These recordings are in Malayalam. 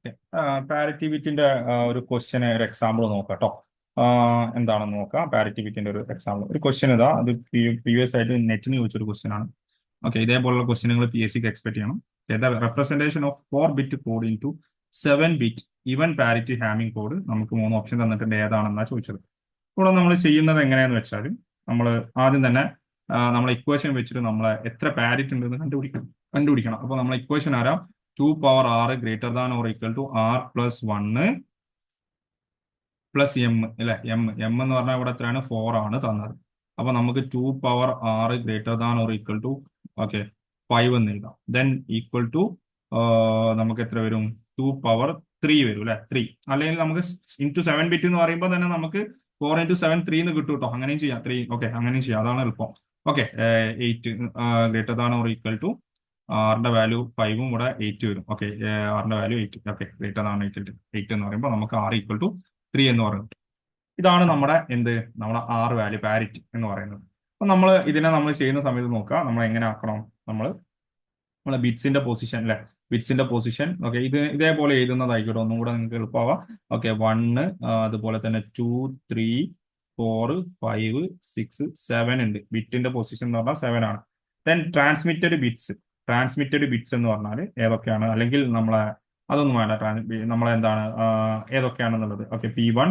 ഓക്കെ. പാരിറ്റിവിറ്റിന്റെ ഒരു ക്വസ്റ്റ്യന് ഒരു എക്സാമ്പിൾ നോക്കാം കേട്ടോ. എന്താണെന്ന് നോക്കാം. പാരിറ്റിവിറ്റിന്റെ ഒരു എക്സാമ്പിൾ ഒരു ക്വസ്റ്റ്യൻ ഇതാ. അത് പ്രീവിയസ് ആയിട്ട് നെറ്റിന് ചോദിച്ചൊരു ക്വസ്റ്റ്യൻ ആണ്. ഓക്കെ, ഇതേപോലുള്ള ക്വസ്റ്റ്യനുകൾ PSC എക്സ്പെക്ട് ചെയ്യണം. Representation of 4-bit code into 7-bit even parity Hamming code. നമുക്ക് 3 ഓപ്ഷൻ തന്നിട്ടുണ്ട്, ഏതാണെന്നാ ചോദിച്ചത്. ഇവിടെ നമ്മൾ ചെയ്യുന്നത് എങ്ങനെയാന്ന് വെച്ചാൽ, നമ്മൾ ആദ്യം തന്നെ നമ്മളെ ഇക്വേഷൻ വെച്ചിട്ട് നമ്മൾ എത്ര പാരിറ്റി ഉണ്ടെന്ന് കണ്ടുപിടിക്കണം. അപ്പോൾ നമ്മളെ ഇക്വേഷൻ ആരാ? 2 power r greater than or equal to r+1 plus M അല്ലെ. എം എന്ന് പറഞ്ഞാൽ ഇവിടെ എത്രയാണ്? 4 ആണ് തന്നത്. അപ്പൊ നമുക്ക് 2 power r greater than or equal to 5 എന്ന് എഴുതാം. ദെൻ ഈക്വൽ ടു നമുക്ക് എത്ര വരും? 2 പവർ 3 വരും അല്ലെ, 3. അല്ലെങ്കിൽ നമുക്ക് ഇൻറ്റു 7-bit എന്ന് പറയുമ്പോൾ തന്നെ നമുക്ക് 4 × 7 3 എന്ന് കിട്ടും കേട്ടോ. അങ്ങനെയും ചെയ്യാം, 3. ഓക്കെ, അങ്ങനെയും ചെയ്യാം, അതാണ് എളുപ്പം. Okay, 8 greater than or equal to ആറിന്റെ വാല്യൂ 5ഉം ഇവിടെ 8 വരും. ഓക്കെ, ആറിന്റെ value 8. Okay, greater than equal to 8 എന്ന് പറയുമ്പോൾ നമുക്ക് r ഈക്വൽ ടു 3 എന്ന് പറയുന്നത്. ഇതാണ് നമ്മുടെ നമ്മുടെ R വാല്യൂ പാരിറ്റി എന്ന് പറയുന്നത്. അപ്പൊ നമ്മൾ ചെയ്യുന്ന സമയത്ത് നോക്കുക, നമ്മൾ എങ്ങനെ ആക്കണം. നമ്മളെ ബിറ്റ്സിന്റെ പൊസിഷൻ അല്ലെ, ബിറ്റ്സിന്റെ പൊസിഷൻ. ഓക്കെ, ഇതേപോലെ എഴുതുന്നതായിക്കോട്ടെ, ഒന്നും കൂടെ നിങ്ങൾക്ക് എളുപ്പമാവാം. ഓക്കെ, 1, അതുപോലെ തന്നെ 2, 3, 4, 5, 6, 7 ഉണ്ട്. ബിറ്റിന്റെ പൊസിഷൻ എന്ന് പറഞ്ഞാൽ 7 ആണ്. ദെൻ ട്രാൻസ്മിറ്റഡ് ബിറ്റ്സ് എന്ന് പറഞ്ഞാൽ ഏതൊക്കെയാണ്? അല്ലെങ്കിൽ അതൊന്നും വേണ്ട, നമ്മളെന്താണ് ഏതൊക്കെയാണെന്നുള്ളത്. Okay, P1,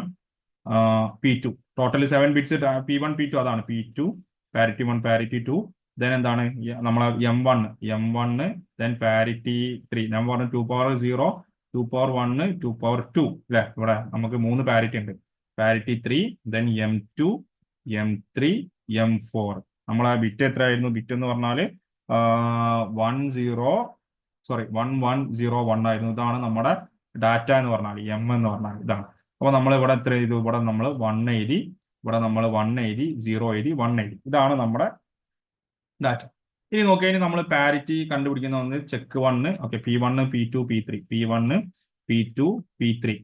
P2, total 7 bits. P1 P2 അതാണ് P2, പാരിറ്റി 1, പാരിറ്റി 2. ദെൻ എന്താണ് നമ്മളെ M1, ദെൻ പാരിറ്റി 3. ഞാൻ പറഞ്ഞു 2 പവർ 0, 2 പവർ 1, 2 പവർ 2 അല്ലെ. ഇവിടെ നമുക്ക് 3 പാരിറ്റി ഉണ്ട്. Parity 3, then M2, M3, M4. നമ്മളെ ബിറ്റ് എത്രയായിരുന്നു? ബിറ്റ് എന്ന് പറഞ്ഞാൽ 1101 ആയിരുന്നു. ഇതാണ് നമ്മുടെ ഡാറ്റ എന്ന് പറഞ്ഞാൽ, M എന്ന് പറഞ്ഞാൽ ഇതാണ്. അപ്പൊ നമ്മൾ ഇവിടെ എത്ര ചെയ്തു? ഇവിടെ നമ്മൾ 1 എഴുതി, ഇവിടെ നമ്മൾ 1 എഴുതി, 0 എഴുതി, 1 എഴുതി. ഇതാണ് നമ്മുടെ ഡാറ്റ. ഇനി നോക്കിയാൽ നമ്മൾ പാരിറ്റി കണ്ടുപിടിക്കുന്ന ഒന്ന് check 1. Okay, P1, P2, P3. P1, P2, P3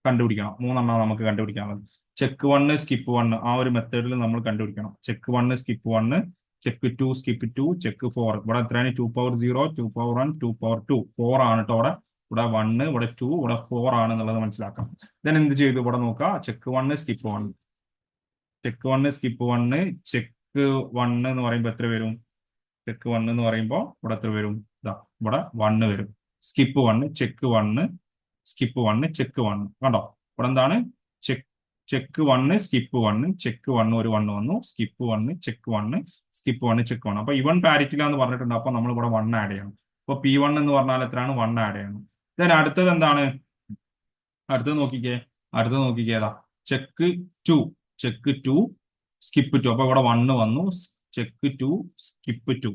കണ്ടുപിടിക്കണം. 3 നമുക്ക് കണ്ടുപിടിക്കാനുള്ളത്. ചെക്ക് 1, സ്കിപ്പ് 1, ആ ഒരു മെത്തേഡിൽ നമ്മൾ കണ്ടുപിടിക്കണം. Check 1, skip 1, check 2, skip 2, check 4. ഇവിടെ എത്രയാണ്? 2 പവർ 0, 2 പവർ 1, 2 പവർ 2. 4 ആണ് കേട്ടോ. ഇവിടെ 1, ഇവിടെ 2, ഇവിടെ 4 ആണ് എന്നുള്ളത് മനസ്സിലാക്കാം. ദെൻ എന്ത് ചെയ്തു? ഇവിടെ നോക്കുക, check 1, skip 1. Check 1, skip 1, check 1 എന്ന് പറയുമ്പോൾ എത്ര വരും? ചെക്ക് 1 എന്ന് പറയുമ്പോൾ ഇവിടെ എത്ര വരും? ഇതാ, ഇവിടെ 1 വരും. Skip 1, check 1, skip 1, check 1. കണ്ടോ? ഇവിടെ എന്താണ്? ചെക്ക് 1, സ്കിപ്പ് 1, ചെക്ക് 1 ഒരു 1 വന്നു. Skip 1, check 1, skip 1, check 1. അപ്പൊ ഇവൺ പാരിറ്റിയിലാന്ന് പറഞ്ഞിട്ടുണ്ട്. അപ്പൊ നമ്മൾ ഇവിടെ 1 ആഡ് ചെയ്യണം. അപ്പൊ P1 എന്ന് പറഞ്ഞാൽ എത്രയാണ്? 1 ആഡ് ചെയ്യണം. ദെൻ അടുത്തത് എന്താണ്? അടുത്തത് നോക്കിക്കേ ഏതാ? Check 2, check 2, skip 2. അപ്പൊ ഇവിടെ 1 വന്നു. Check 2, skip 2.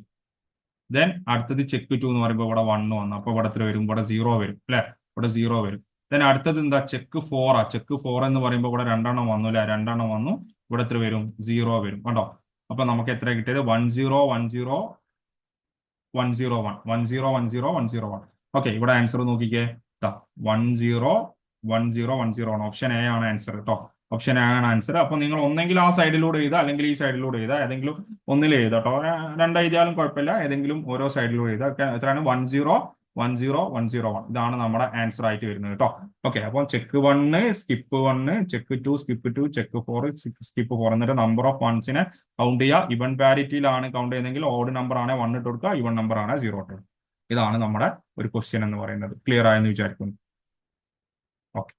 ദെൻ അടുത്തത് ചെക്ക് 2 എന്ന് പറയുമ്പോൾ ഇവിടെ 1 വന്നു. അപ്പൊ ഇവിടെ എത്ര വരും? ഇവിടെ 0 വരും അല്ലെ. ഇവിടെ 0 വരും. ദെൻ അടുത്തത് എന്താ? ചെക്ക് 4 ചെക്ക് 4 എന്ന് പറയുമ്പോൾ ഇവിടെ 2 വന്നു അല്ലെ. 2 വന്നു. ഇവിടെ എത്ര വരും? 0 വരും. കണ്ടോ? അപ്പൊ നമുക്ക് എത്ര കിട്ടിയത്? 10 10 101 10 10 101. ഓക്കെ, ഇവിടെ ആൻസർ നോക്കിക്കേ. 10 10 10 ഓപ്ഷൻ എ ആണ് ആൻസർ കേട്ടോ. ഓപ്ഷൻ എ ആണ് ആൻസർ. അപ്പൊ നിങ്ങൾ ഒന്നെങ്കിൽ ആ സൈഡിലൂടെ എഴുതുക, അല്ലെങ്കിൽ ഈ സൈഡിലൂടെ എഴുതുക. ഏതെങ്കിലും ഒന്നിൽ എഴുതാം കേട്ടോ. എഴുതിയാലും കുഴപ്പമില്ല. ഏതെങ്കിലും ഓരോ സൈഡിലൂടെ എഴുതുക. എത്രയാണ്? 10 10 101. ഇതാണ് നമ്മുടെ ആൻസർ ആയിട്ട് വരുന്നത് കേട്ടോ. ഓക്കെ, അപ്പോൾ check 1, skip 1, check 2, skip 2, check 4, skip 4. എന്നിട്ട് നമ്പർ ഓഫ് വൺസിനെ കൗണ്ട് ചെയ്യുക. ഇവൺ പാരിറ്റിയിലാണ് കൗണ്ട് ചെയ്യുന്നതെങ്കിൽ ഓഡ് നമ്പർ ആണ് 1 ഇട്ട് കൊടുക്കുക, ഇവൺ നമ്പർ ആണ് 0 ഇട്ട് കൊടുക്കുക. ഇതാണ് നമ്മുടെ ഒരു ക്വസ്റ്റ്യൻ എന്ന് പറയുന്നത്. ക്ലിയർ ആയെന്ന് വിചാരിക്കുന്നു. ഓക്കെ.